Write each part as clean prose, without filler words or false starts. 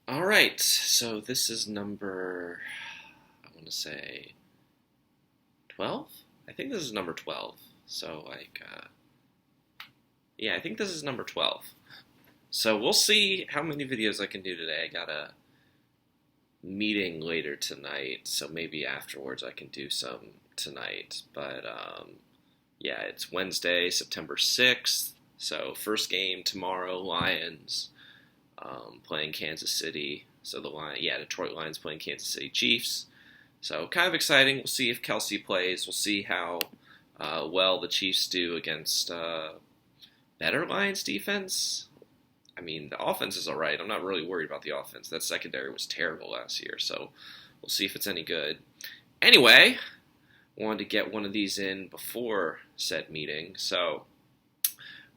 All right, so this is number, I want to say 12? I think this is number 12. So, yeah, I think this is number 12. So we'll see how many videos I can do today. I got a meeting later tonight, so maybe afterwards I can do some tonight. But, yeah, it's Wednesday, September 6th. So, first game tomorrow, Lions playing Kansas City. So Detroit Lions playing Kansas City Chiefs. So kind of exciting. We'll see if Kelsey plays. We'll see how well the Chiefs do against better Lions defense. I mean, the offense is all right. I'm not really worried about the offense. That secondary was terrible last year, so we'll see if it's any good. Anyway, wanted to get one of these in before said meeting, so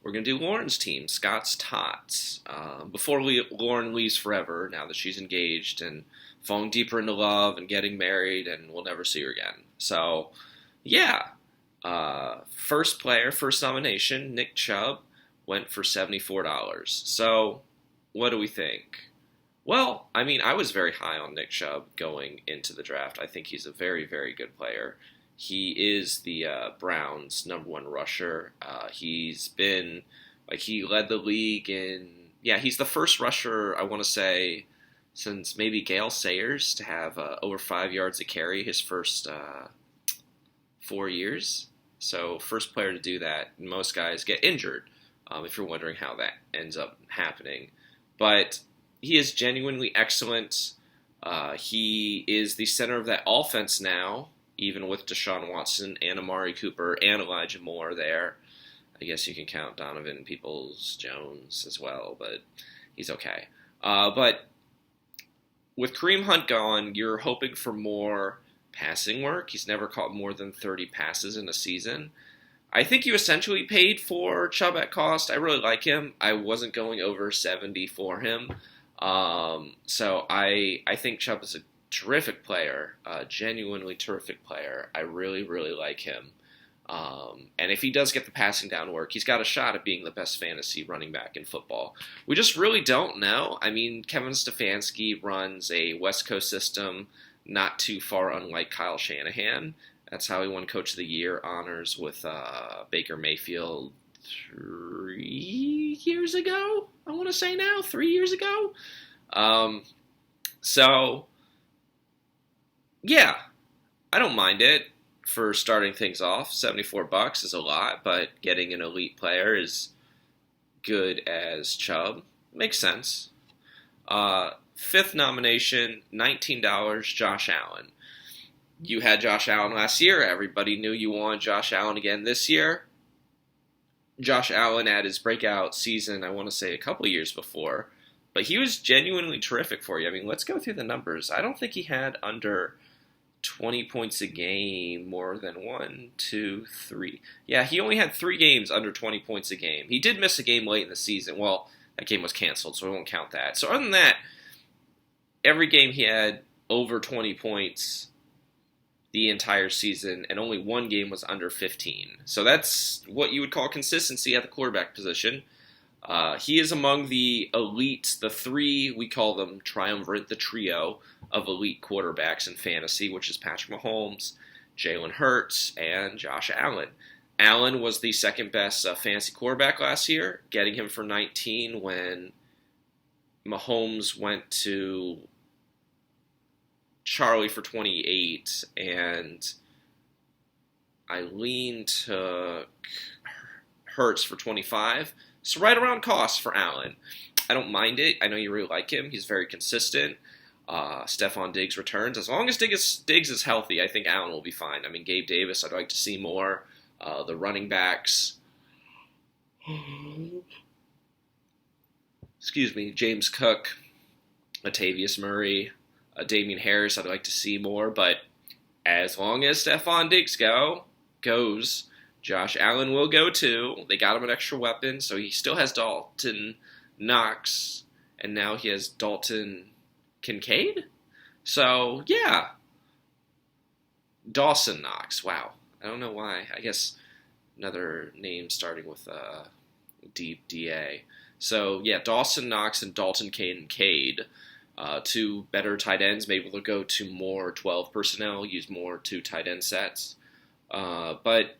we're going to do Lauren's team, Scott's Tots. Before Lauren leaves forever, now that she's engaged and falling deeper into love and getting married, and we'll never see her again. So, yeah. First player, first nomination, Nick Chubb, went for $74. So, what do we think? Well, I mean, I was very high on Nick Chubb going into the draft. I think he's a very, very good player. He is the Browns' number one rusher. He's been, he led the league in, yeah, he's the first rusher, I want to say, since maybe Gale Sayers to have over 5 yards a carry his first 4 years. So, first player to do that. Most guys get injured, if you're wondering how that ends up happening. But he is genuinely excellent. He is the center of that offense now, even with Deshaun Watson and Amari Cooper and Elijah Moore there. I guess you can count Donovan Peoples-Jones as well, but he's okay. But with Kareem Hunt gone, you're hoping for more passing work. He's never caught more than 30 passes in a season. I think you essentially paid for Chubb at cost. I really like him. I wasn't going over 70 for him. So I think Chubb is a terrific player, genuinely terrific player. I really, really like him. And if he does get the passing down work, he's got a shot at being the best fantasy running back in football. We just really don't know. I mean, Kevin Stefanski runs a West Coast system not too far unlike Kyle Shanahan. That's how he won Coach of the Year honors with Baker Mayfield 3 years ago, I want to say now, 3 years ago. So, yeah, I don't mind it for starting things off. $74 is a lot, but getting an elite player is good as Chubb. Makes sense. Fifth nomination, $19, Josh Allen. You had Josh Allen last year. Everybody knew you wanted Josh Allen again this year. Josh Allen had his breakout season, I want to say a couple years before, but he was genuinely terrific for you. I mean, let's go through the numbers. I don't think he had under 20 points a game more than 1, 2, 3. Yeah, he only had 3 games under 20 points a game. He did miss a game late in the season. Well, that game was canceled, so we won't count that. So other than that, every game he had over 20 points the entire season, and only one game was under 15. So that's what you would call consistency at the quarterback position. He is among the elite, the three, we call them triumvirate, the trio of elite quarterbacks in fantasy, which is Patrick Mahomes, Jalen Hurts, and Josh Allen. Allen was the second best fantasy quarterback last year, getting him for 19 when Mahomes went to Charlie for 28, and Eileen took Hurts for 25. So right around cost for Allen. I don't mind it. I know you really like him. He's very consistent. Stephon Diggs returns. As long as Diggs is healthy, I think Allen will be fine. I mean, Gabe Davis, I'd like to see more. The running backs. Excuse me. James Cook, Latavius Murray, Damian Harris, I'd like to see more, but as long as Stephon Diggs goes, Josh Allen will go too. They got him an extra weapon, so he still has Dalton Knox, and now he has Dalton Kincaid? So, yeah. Dawson Knox, wow. I don't know why. I guess another name starting with deep DA. So, yeah, Dawson Knox and Dalton Kincaid. Two better tight ends. Maybe they'll go to more 12 personnel, use more two tight end sets. But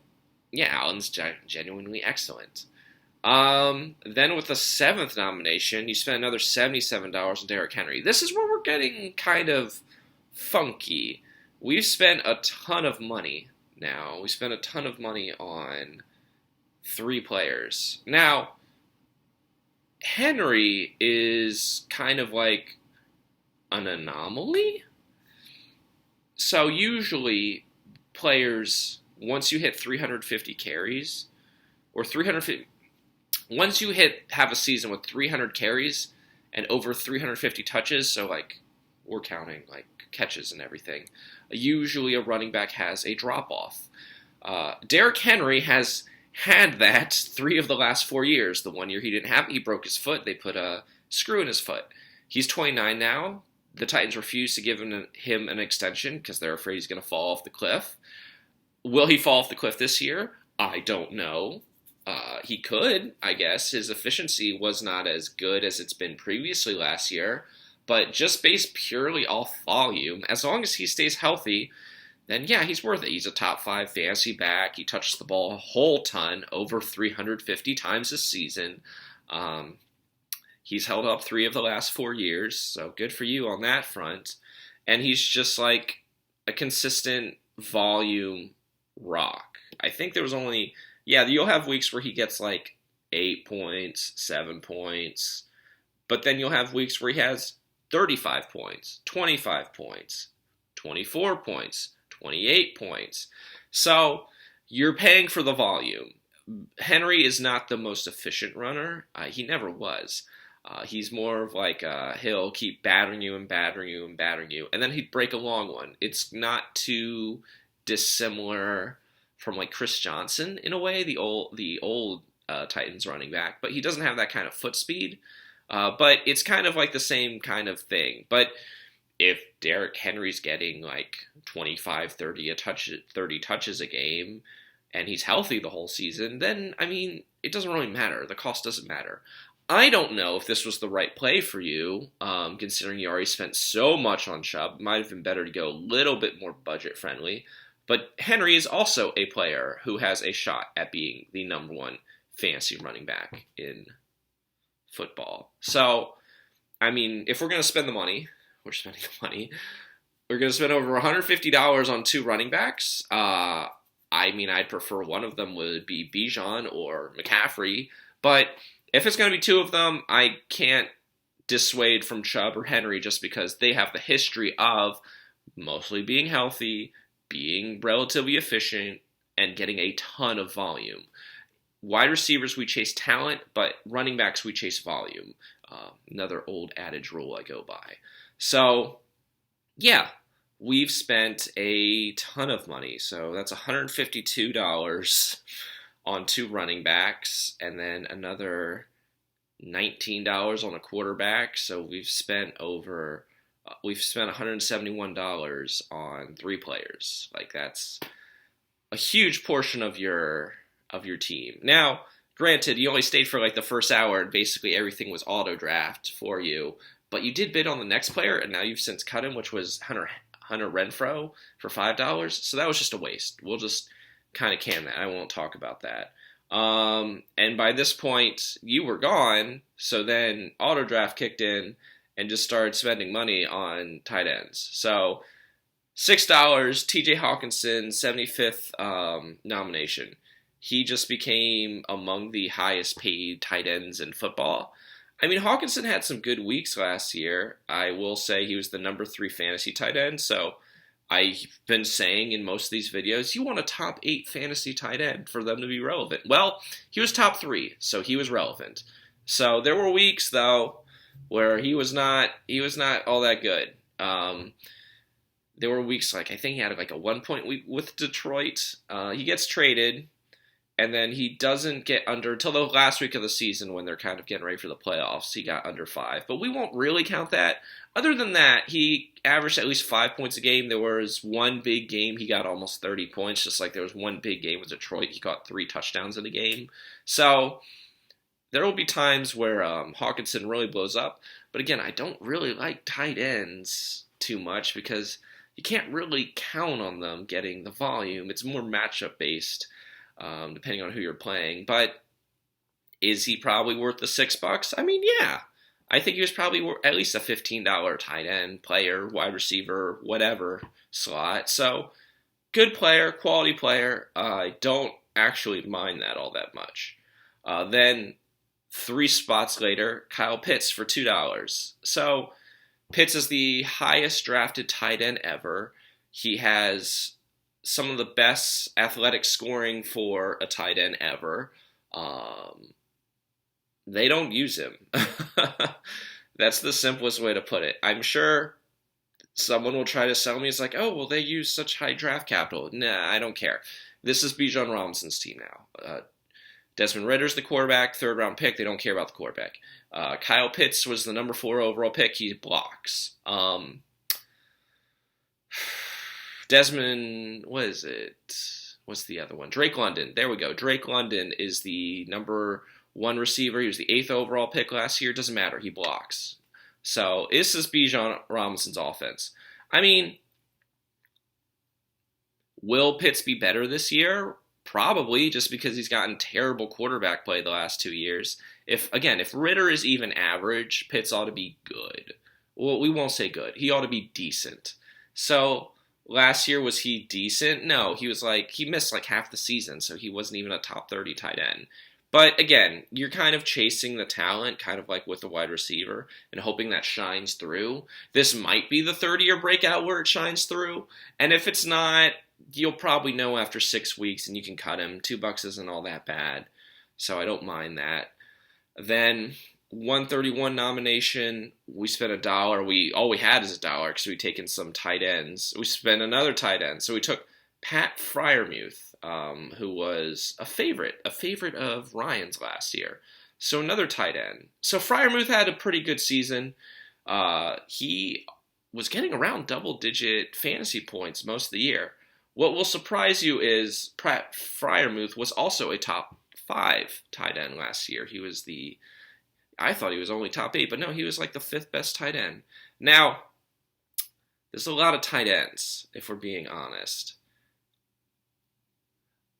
yeah, Allen's genuinely excellent. Then with the 7th nomination, you spent another $77 on Derrick Henry. This is where we're getting kind of funky. We've spent a ton of money now. We spent a ton of money on 3 players. Now, Henry is kind of like an anomaly. So usually players, once you hit 350 carries, or 350, once you have a season with 300 carries and over 350 touches, so like we're counting like catches and everything, usually a running back has a drop-off. Derrick Henry has had that 3 of the last 4 years. The 1 year he didn't have it, he broke his foot. They put a screw in his foot. He's 29 now. The Titans refuse to give him an extension because they're afraid he's going to fall off the cliff. Will he fall off the cliff this year? I don't know. He could, I guess. His efficiency was not as good as it's been previously last year. But just based purely off volume, as long as he stays healthy, then yeah, he's worth it. He's a top 5 fantasy back. He touches the ball a whole ton, over 350 times this season. He's held up 3 of the last 4 years, so good for you on that front. And he's just like a consistent volume rock. I think there was only, you'll have weeks where he gets like 8 points, 7 points, but then you'll have weeks where he has 35 points, 25 points, 24 points, 28 points. So you're paying for the volume. Henry is not the most efficient runner. He never was. He's more of like he'll keep battering you and battering you and battering you, and then he'd break a long one. It's not too dissimilar from like Chris Johnson in a way, the old Titans running back, but he doesn't have that kind of foot speed. But it's kind of like the same kind of thing. But if Derrick Henry's getting like 25, 30 touches a game, and he's healthy the whole season, then, I mean, it doesn't really matter. The cost doesn't matter. I don't know if this was the right play for you, considering you already spent so much on Chubb. It might have been better to go a little bit more budget-friendly. But Henry is also a player who has a shot at being the number 1 fantasy running back in football. So, I mean, if we're going to spend the money, we're spending the money. We're going to spend over $150 on 2 running backs. I mean, I'd prefer one of them would be Bijan or McCaffrey. But if it's going to be 2 of them, I can't dissuade from Chubb or Henry just because they have the history of mostly being healthy, being relatively efficient, and getting a ton of volume. Wide receivers, we chase talent, but running backs, we chase volume. Another old adage rule I go by. So, yeah, we've spent a ton of money. So that's $152 on 2 running backs, and then another $19 on a quarterback. So we've spent $171 on 3 players. Like, that's a huge portion of your team. Now, granted, you only stayed for like the first hour and basically everything was auto draft for you, but you did bid on the next player and now you've since cut him, which was Hunter Renfrow for $5. So that was just a waste. We'll just kind of can that. I won't talk about that. And by this point, you were gone, so then auto draft kicked in and just started spending money on tight ends. So $6, TJ Hawkinson, 75th nomination. He just became among the highest paid tight ends in football. I mean, Hawkinson had some good weeks last year. I will say he was the number 3 fantasy tight end. So I've been saying in most of these videos, you want a top 8 fantasy tight end for them to be relevant. Well, he was top 3, so he was relevant. So there were weeks, though, where he was not all that good. There were weeks like, I think he had like a 1-point week with Detroit. He gets traded. And then he doesn't get under until the last week of the season when they're kind of getting ready for the playoffs. He got under 5. But we won't really count that. Other than that, he averaged at least 5 points a game. There was one big game he got almost 30 points, just like there was one big game with Detroit. He got 3 touchdowns in a game. So there will be times where Hawkinson really blows up. But again, I don't really like tight ends too much because you can't really count on them getting the volume. It's more matchup based, depending on who you're playing. But is he probably worth the $6? I mean, yeah. I think he was probably at least a $15 tight end player, wide receiver, whatever slot. So, good player, quality player. I don't actually mind that all that much. Then, 3 spots later, Kyle Pitts for $2. So, Pitts is the highest drafted tight end ever. He has some of the best athletic scoring for a tight end ever. They don't use him. That's the simplest way to put it. I'm sure someone will try to sell me. It's like, oh, well, they use such high draft capital. Nah, I don't care. This is Bijan Robinson's team now. Desmond Ritter's the quarterback, 3rd-round pick. They don't care about the quarterback. Kyle Pitts was the number 4 overall pick. He blocks. Desmond, what is it? What's the other one? Drake London. There we go. Drake London is the number 1 receiver. He was the 8th overall pick last year. Doesn't matter. He blocks. So this is Bijan Robinson's offense. I mean, will Pitts be better this year? Probably, just because he's gotten terrible quarterback play the last 2 years. If Ritter is even average, Pitts ought to be good. Well, we won't say good. He ought to be decent. So, last year, was he decent? No, he missed like half the season, so he wasn't even a top 30 tight end. But again, you're kind of chasing the talent, kind of like with the wide receiver, and hoping that shines through. This might be the 30-year breakout where it shines through, and if it's not, you'll probably know after 6 weeks, and you can cut him. $2 isn't all that bad, so I don't mind that. Then 131 nomination, we spent $1. All we had is $1 because we'd taken some tight ends. We spent another tight end, so we took Pat Freiermuth, who was a favorite of Ryan's last year. So another tight end. So Freiermuth had a pretty good season. He was getting around double-digit fantasy points most of the year. What will surprise you is Pat Freiermuth was also a top 5 tight end last year. I thought he was only top 8, but no, he was like the 5th best tight end. Now, there's a lot of tight ends, if we're being honest.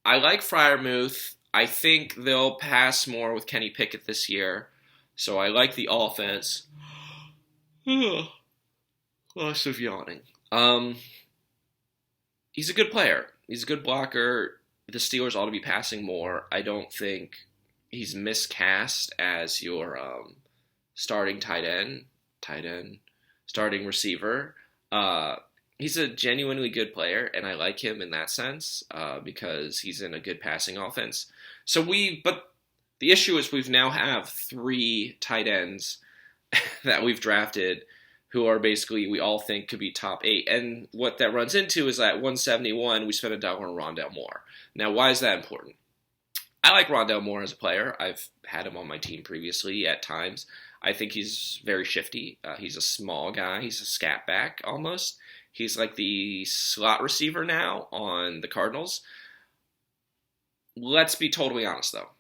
I like Freiermuth. I think they'll pass more with Kenny Pickett this year. So I like the offense. Lots of yawning. He's a good player. He's a good blocker. The Steelers ought to be passing more. I don't think he's miscast as your starting starting receiver. He's a genuinely good player, and I like him in that sense because he's in a good passing offense. But the issue is we've now have 3 tight ends that we've drafted who are basically, we all think could be top 8. And what that runs into is at 171, we spent $1 on Rondale Moore. Now, why is that important? I like Rondale Moore as a player. I've had him on my team previously at times. I think he's very shifty. He's a small guy. He's a scat back almost. He's like the slot receiver now on the Cardinals. Let's be totally honest, though.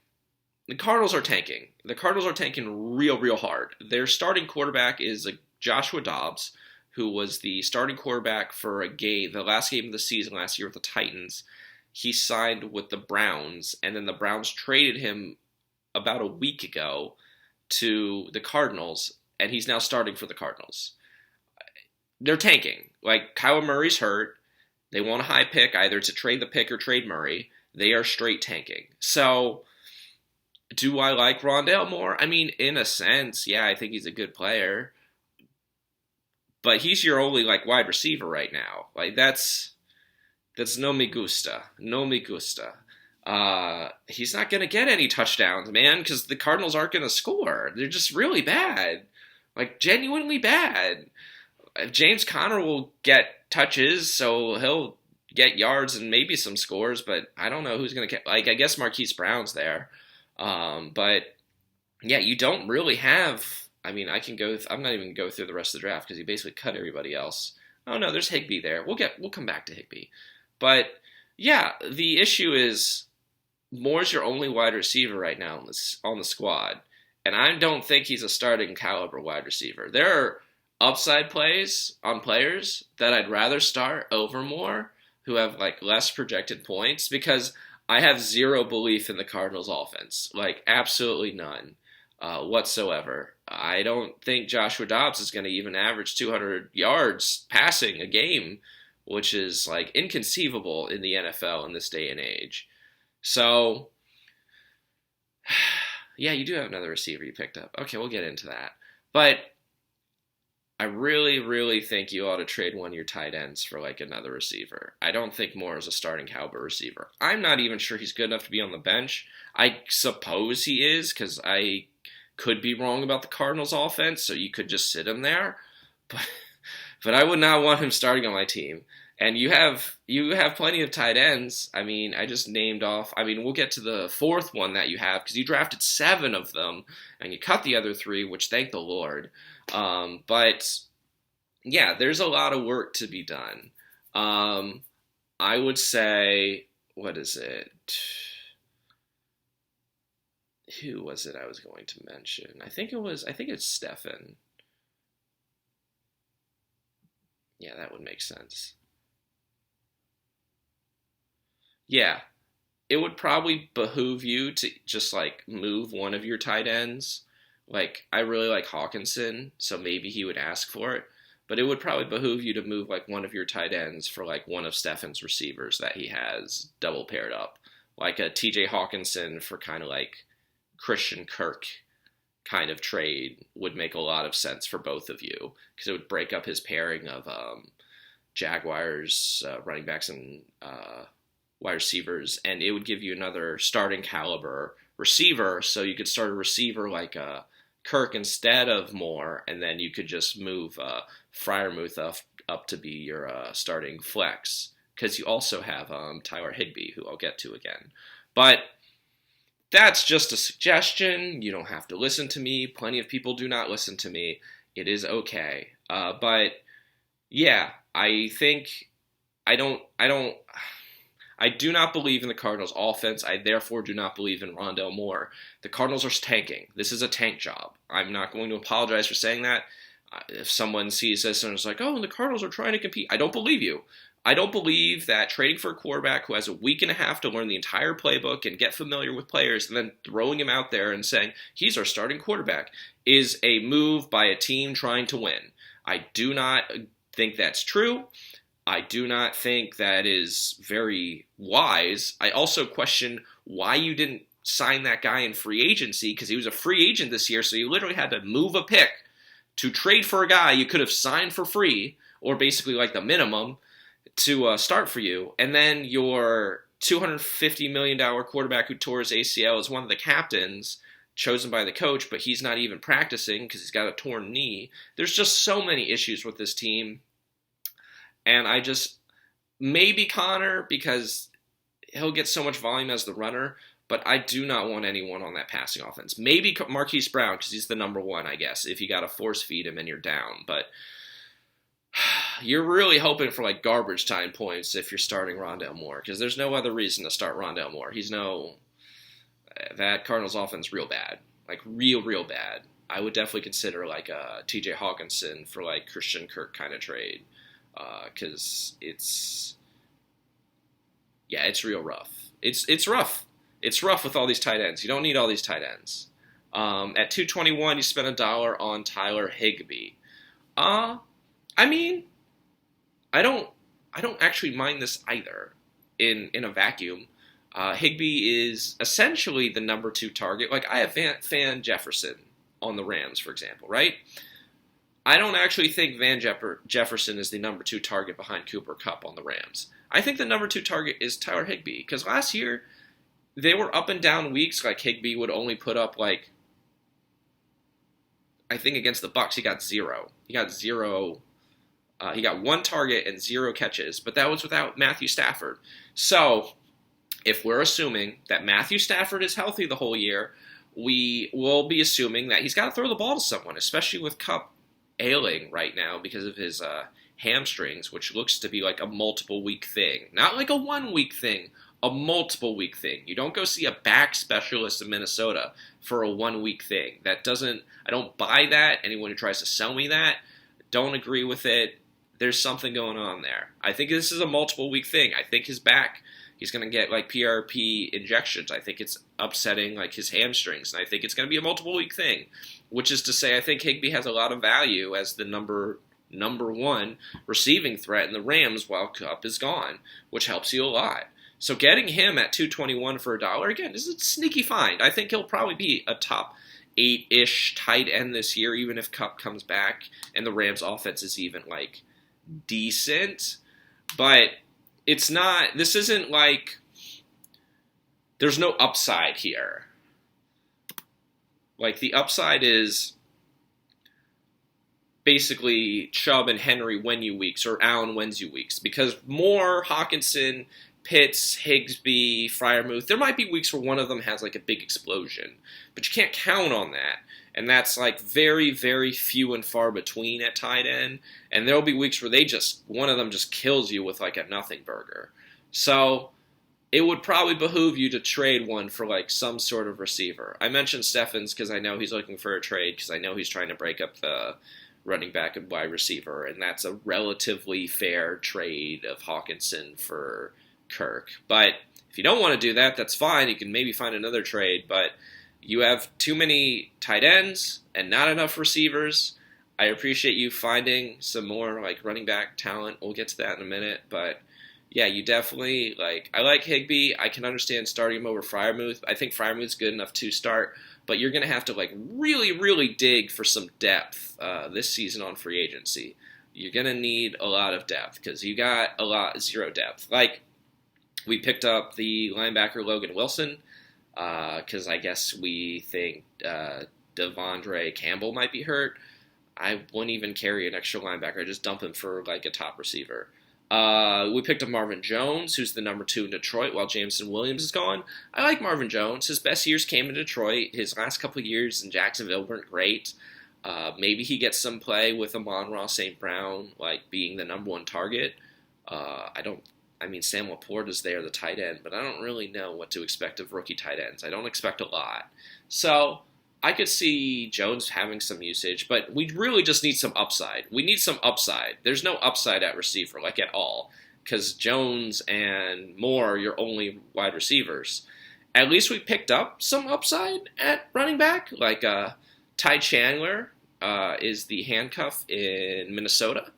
The Cardinals are tanking. The Cardinals are tanking real hard. Their starting quarterback is Joshua Dobbs, who was the starting quarterback for the last game of the season last year with the Titans. He signed with the Browns, and then the Browns traded him about a week ago to the Cardinals, and he's now starting for the Cardinals. They're tanking. Like, Kyler Murray's hurt. They want a high pick, either to trade the pick or trade Murray. They are straight tanking. So, do I like Rondale Moore? I mean, in a sense, yeah, I think he's a good player. But he's your only, wide receiver right now. That's no me gusta. No me gusta. He's not going to get any touchdowns, man, because the Cardinals aren't going to score. They're just really bad. Genuinely bad. James Conner will get touches, so he'll get yards and maybe some scores, but I don't know who's going to get... I guess Marquise Brown's there. But, yeah, you don't really have... I mean, I'm not even going to go through the rest of the draft because he basically cut everybody else. Oh, no, there's Higbee there. We'll come back to Higbee. But, yeah, the issue is Moore's your only wide receiver right now on the squad. And I don't think he's a starting caliber wide receiver. There are upside plays on players that I'd rather start over more who have like less projected points because I have zero belief in the Cardinals offense. Like absolutely none whatsoever. I don't think Joshua Dobbs is going to even average 200 yards passing a game, which is like inconceivable in the NFL in this day and age. So, yeah, you do have another receiver you picked up. Okay, we'll get into that. But I really, really think you ought to trade one of your tight ends for like another receiver. I don't think Moore is a starting caliber receiver. I'm not even sure he's good enough to be on the bench. I suppose he is because I could be wrong about the Cardinals offense, so you could just sit him there. But I would not want him starting on my team. And you have plenty of tight ends. I mean, I just named off. I mean, we'll get to the fourth one that you have because you drafted 7 of them and you cut the other 3, which thank the Lord. But yeah, there's a lot of work to be done. I would say, what is it? Who was it I was going to mention? I think it's Stefan. Yeah, that would make sense. Yeah, it would probably behoove you to just like move one of your tight ends. Like I really like Hawkinson, so maybe he would ask for it. But it would probably behoove you to move like one of your tight ends for like one of Stefan's receivers that he has double paired up. Like a TJ Hawkinson for kind of like Christian Kirk kind of trade would make a lot of sense for both of you because it would break up his pairing of Jaguars running backs and wide receivers, and it would give you another starting caliber receiver, so you could start a receiver like Kirk instead of Moore, and then you could just move Freiermuth up to be your starting flex, because you also have Tyler Higbee, who I'll get to again. But that's just a suggestion. You don't have to listen to me. Plenty of people do not listen to me. It is okay. But yeah, I do not believe in the Cardinals offense. I therefore do not believe in Rondale Moore. The Cardinals are tanking. This is a tank job. I'm not going to apologize for saying that. If someone sees this and is like, oh, the Cardinals are trying to compete, I don't believe you. I don't believe that trading for a quarterback who has a week and a half to learn the entire playbook and get familiar with players and then throwing him out there and saying, he's our starting quarterback, is a move by a team trying to win. I do not think that's true. I do not think that is very wise. I also question why you didn't sign that guy in free agency, because he was a free agent this year, so you literally had to move a pick to trade for a guy you could have signed for free, or basically like the minimum, to start for you. And then your $250 million quarterback who tore his ACL is one of the captains chosen by the coach, but he's not even practicing because he's got a torn knee. There's just so many issues with this team. And I just, maybe Connor, because he'll get so much volume as the runner, but I do not want anyone on that passing offense. Maybe Marquise Brown, because he's the number one, I guess, if you got to force feed him and you're down. But you're really hoping for like garbage time points if you're starting Rondale Moore, because there's no other reason to start Rondale Moore. That Cardinals offense real bad, like real bad. I would definitely consider like a TJ Hawkinson for like Christian Kirk kind of trade. Because it's real rough. It's rough. It's rough with all these tight ends. You don't need all these tight ends. At 221, you spent $1 on Tyler Higbee. I mean, I don't actually mind this either. In a vacuum, Higbee is essentially the number 2 target. Like I have Van Jefferson on the Rams, for example, right? I don't actually think Van Jefferson is the number 2 target behind Cooper Kupp on the Rams. I think the number 2 target is Tyler Higbee, because last year they were up and down weeks. Like Higbee would only put up like, I think against the Bucs he got 0. He got 0. He got 1 target and 0 catches, but that was without Matthew Stafford. So if we're assuming that Matthew Stafford is healthy the whole year, we will be assuming that he's got to throw the ball to someone, especially with Kupp ailing right now because of his hamstrings, which looks to be like a multiple week thing. Not like a 1 week thing, a multiple week thing. You don't go see a back specialist in Minnesota for a 1 week thing. I don't buy that. Anyone who tries to sell me that, don't agree with it. There's something going on there. I think this is a multiple week thing. I think his back, he's going to get like PRP injections. I think it's upsetting like his hamstrings, and I think it's going to be a multiple week thing, which is to say I think Higbee has a lot of value as the number one receiving threat in the Rams while Kupp is gone, which helps you a lot. So getting him at $221 for $1, again, is a sneaky find. I think he'll probably be a top 8-ish tight end this year, even if Kupp comes back and the Rams offense is even like decent. But it's not, this isn't like, there's no upside here. Like the upside is basically Chubb and Henry Wenyu weeks or Allen Wenzu weeks, because Moore, Hawkinson, Pitts, Higsby, Freiermuth, there might be weeks where one of them has like a big explosion, but you can't count on that. And that's like very, very few and far between at tight end. And there'll be weeks where one of them just kills you with like a nothing burger. So it would probably behoove you to trade one for like some sort of receiver. I mentioned Steffens because I know he's looking for a trade, because I know he's trying to break up the running back and wide receiver, and that's a relatively fair trade of Hawkinson for Kirk. But if you don't want to do that, that's fine. You can maybe find another trade, but you have too many tight ends and not enough receivers. I appreciate you finding some more like running back talent. We'll get to that in a minute, but yeah, you definitely I like Higbee. I can understand starting him over Freiermuth. I think Freiermuth's good enough to start, but you're going to have to like really, really dig for some depth this season on free agency. You're going to need a lot of depth because you got zero depth. Like, we picked up the linebacker Logan Wilson because I guess we think Devondre Campbell might be hurt. I wouldn't even carry an extra linebacker. I'd just dump him for like a top receiver. We picked up Marvin Jones, who's the number 2 in Detroit, while Jameson Williams is gone. I like Marvin Jones. His best years came in Detroit. His last couple of years in Jacksonville weren't great. Maybe he gets some play with Amon-Ra St. Brown, like being the number 1 target. Sam Laporte is there, the tight end, but I don't really know what to expect of rookie tight ends. I don't expect a lot. So I could see Jones having some usage, but we really just need some upside. We need some upside. There's no upside at receiver, like at all, because Jones and Moore are your only wide receivers. At least we picked up some upside at running back, like Ty Chandler is the handcuff in Minnesota.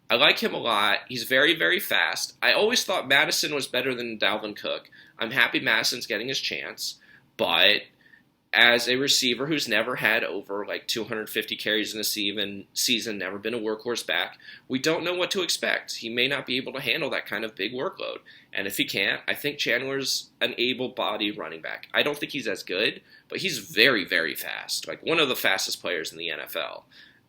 I like him a lot. He's very, very fast. I always thought Madison was better than Dalvin Cook. I'm happy Madison's getting his chance, but as a receiver who's never had over like 250 carries in a season, never been a workhorse back, we don't know what to expect. He may not be able to handle that kind of big workload. And if he can't, I think Chandler's an able-bodied running back. I don't think he's as good, but he's very, very fast. Like one of the fastest players in the NFL.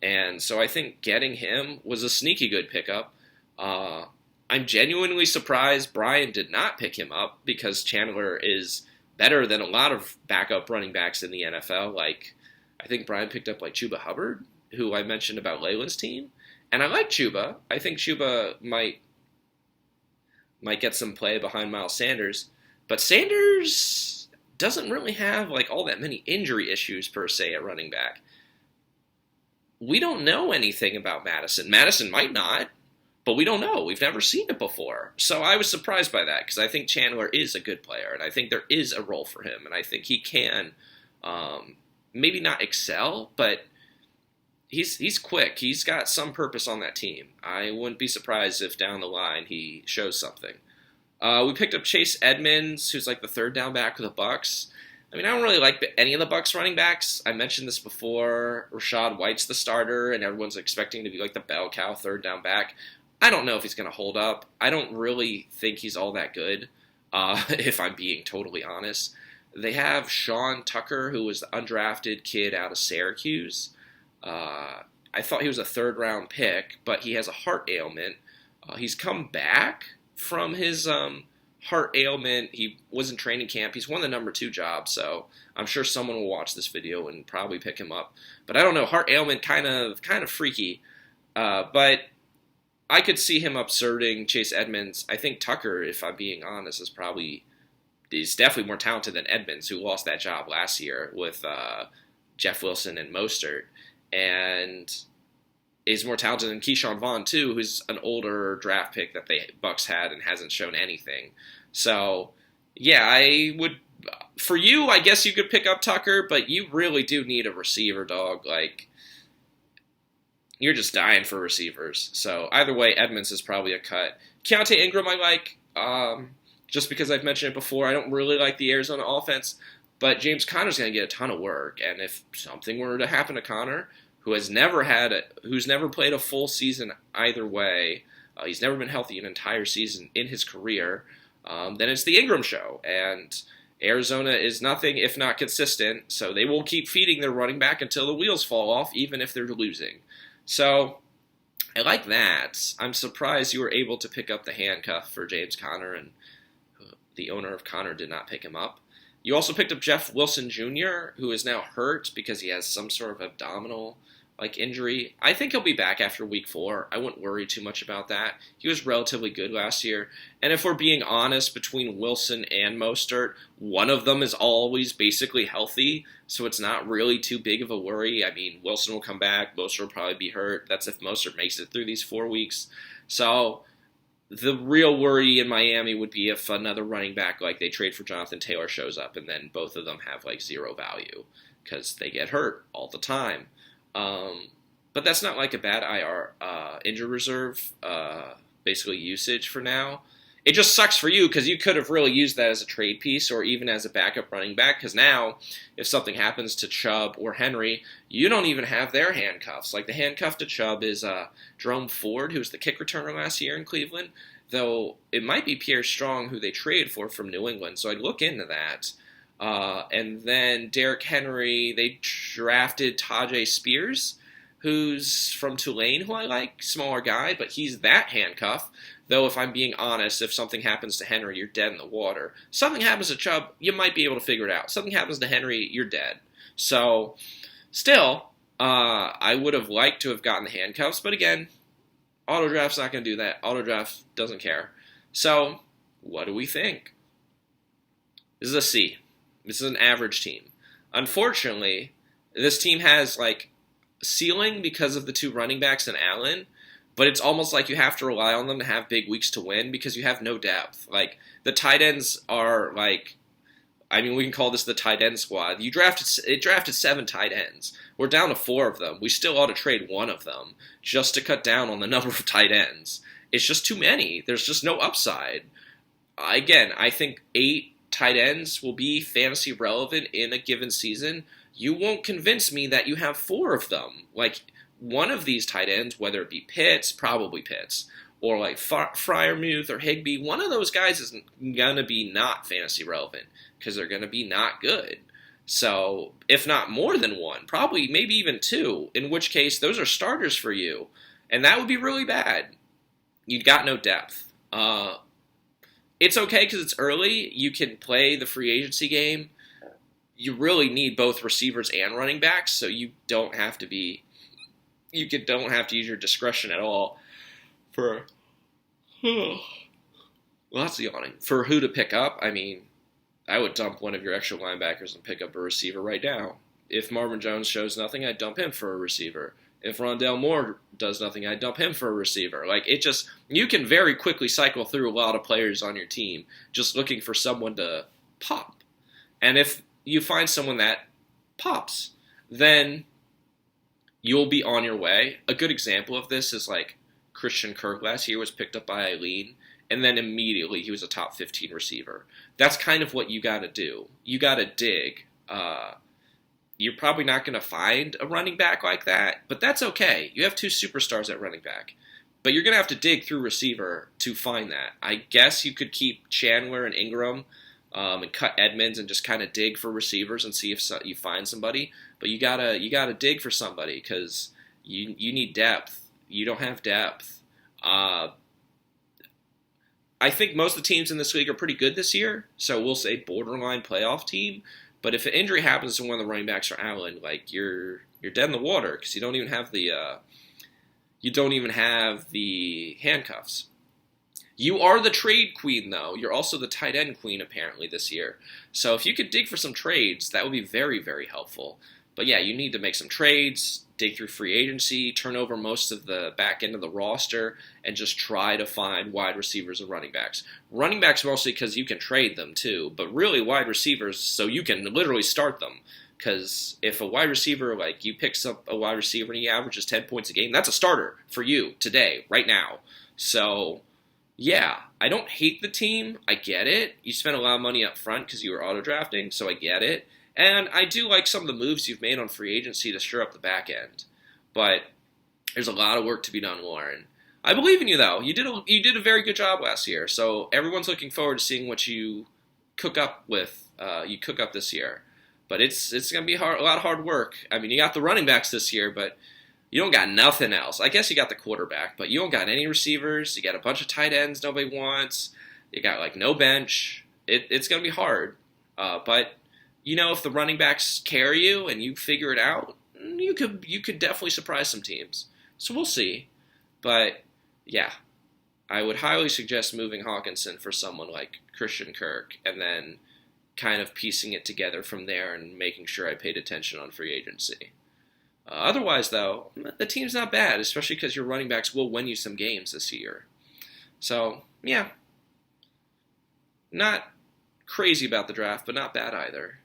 And so I think getting him was a sneaky good pickup. I'm genuinely surprised Brian did not pick him up because Chandler is better than a lot of backup running backs in the NFL. Like, I think Brian picked up like Chuba Hubbard, who I mentioned about Leyland's team. And I like Chuba. I think Chuba might get some play behind Miles Sanders. But Sanders doesn't really have like all that many injury issues per se at running back. We don't know anything about Madison. Madison might not, but we don't know. We've never seen it before. So I was surprised by that because I think Chandler is a good player, and I think there is a role for him, and I think he can maybe not excel, but he's quick. He's got some purpose on that team. I wouldn't be surprised if down the line he shows something. We picked up Chase Edmonds, who's like the third down back for the Bucs. I mean, I don't really like any of the Bucs running backs. I mentioned this before. Rachaad White's the starter, and everyone's expecting to be like the bell cow third down back. I don't know if he's going to hold up. I don't really think he's all that good, if I'm being totally honest. They have Sean Tucker, who was the undrafted kid out of Syracuse. I thought he was a third-round pick, but he has a heart ailment. He's come back from his heart ailment. He was in training camp. He's won the number 2 job, so I'm sure someone will watch this video and probably pick him up. But I don't know, heart ailment kind of freaky. But I could see him absurding Chase Edmonds. I think Tucker, if I'm being honest, is probably is definitely more talented than Edmonds, who lost that job last year with Jeff Wilson and Mostert, and is more talented than Keyshawn Vaughn too, who's an older draft pick that the Bucks had and hasn't shown anything. So, yeah, I would. For you, I guess you could pick up Tucker, but you really do need a receiver, dog. Like, you're just dying for receivers. So either way, Edmonds is probably a cut. Keontae Ingram I like, just because I've mentioned it before. I don't really like the Arizona offense, but James Conner's going to get a ton of work. And if something were to happen to Conner, who's never played a full season either way, he's never been healthy an entire season in his career, then it's the Ingram show. And Arizona is nothing if not consistent, so they will keep feeding their running back until the wheels fall off, even if they're losing. So I like that. I'm surprised you were able to pick up the handcuff for James Conner, and the owner of Conner did not pick him up. You also picked up Jeff Wilson Jr., who is now hurt because he has some sort of abdominal injury. I think he'll be back after week 4. I wouldn't worry too much about that. He was relatively good last year. And if we're being honest, between Wilson and Mostert, one of them is always basically healthy, so it's not really too big of a worry. I mean, Wilson will come back. Mostert will probably be hurt. That's if Mostert makes it through these 4 weeks. So the real worry in Miami would be if another running back like they trade for Jonathan Taylor shows up and then both of them have zero value because they get hurt all the time. But that's not a bad IR injury reserve basically usage for now. It just sucks for you because you could have really used that as a trade piece or even as a backup running back, because now if something happens to Chubb or Henry, you don't even have their handcuffs. The handcuff to Chubb is Jerome Ford, who was the kick returner last year in Cleveland, though it might be Pierre Strong, who they traded for from New England, so I'd look into that. And then Derrick Henry, they drafted Tajay Spears, who's from Tulane, who I like, smaller guy, but he's that handcuff. Though if I'm being honest, if something happens to Henry, you're dead in the water. Something happens to Chubb, you might be able to figure it out. Something happens to Henry, you're dead. So, still, I would have liked to have gotten the handcuffs, but again, AutoDraft's not going to do that. AutoDraft doesn't care. So, what do we think? This is a C. This is an average team. Unfortunately, this team has ceiling because of the 2 running backs and Allen, but it's almost like you have to rely on them to have big weeks to win because you have no depth. The tight ends are we can call this the tight end squad. It drafted 7 tight ends. We're down to 4 of them. We still ought to trade 1 of them just to cut down on the number of tight ends. It's just too many. There's just no upside. Again, I think 8 tight ends will be fantasy relevant in a given season. You won't convince me that you have 4 of them. One of these tight ends, whether it be Pitts, probably Pitts, or Freiermuth or Higbee, one of those guys is going to be not fantasy relevant because they're going to be not good. So, if not more than 1, probably maybe even 2, in which case those are starters for you. And that would be really bad. You've got no depth. It's okay because it's early. You can play the free agency game. You really need both receivers and running backs, so you don't have to use your discretion at all for lots of yawning. For who to pick up, I would dump one of your extra linebackers and pick up a receiver right now. If Marvin Jones shows nothing, I'd dump him for a receiver. If Rondale Moore does nothing, I'd dump him for a receiver. You can very quickly cycle through a lot of players on your team just looking for someone to pop. And if you find someone that pops, then you'll be on your way. A good example of this is Christian Kirk last year was picked up by Eileen, and then immediately he was a top 15 receiver. That's kind of what you got to do. You got to dig. You're probably not going to find a running back like that, but that's okay. You have 2 superstars at running back. But you're going to have to dig through receiver to find that. I guess you could keep Chandler and Ingram and cut Edmonds and just kind of dig for receivers and see if you find somebody. But you gotta dig for somebody because you need depth. You don't have depth. I think most of the teams in this league are pretty good this year, so we'll say borderline playoff team. But if an injury happens to one of the running backs or Allen, you're dead in the water because you don't even have the handcuffs. You are the trade queen, though. You're also the tight end queen, apparently, this year. So if you could dig for some trades, that would be very, very helpful. But yeah, you need to make some trades, dig through free agency, turn over most of the back end of the roster, and just try to find wide receivers and running backs. Running backs mostly because you can trade them, too. But really, wide receivers, so you can literally start them. Because if a wide receiver, like you pick up a wide receiver and he averages 10 points a game, that's a starter for you today, right now. So yeah, I don't hate the team. I get it. You spent a lot of money up front because you were auto-drafting, so I get it. And I do like some of the moves you've made on free agency to stir up the back end. But there's a lot of work to be done, Warren. I believe in you, though. You did a very good job last year, so everyone's looking forward to seeing what you cook up with. You cook up this year. But it's going to be a lot of hard work. I mean, you got the running backs this year, but you don't got nothing else. I guess you got the quarterback, but you don't got any receivers. You got a bunch of tight ends nobody wants. You got, like, no bench. It's going to be hard. But, you know, if the running backs carry you and you figure it out, you could definitely surprise some teams. So we'll see. But, yeah, I would highly suggest moving Hawkinson for someone like Christian Kirk and then kind of piecing it together from there and making sure I paid attention on free agency. Otherwise, though, the team's not bad, especially because your running backs will win you some games this year. So, yeah, not crazy about the draft, but not bad either.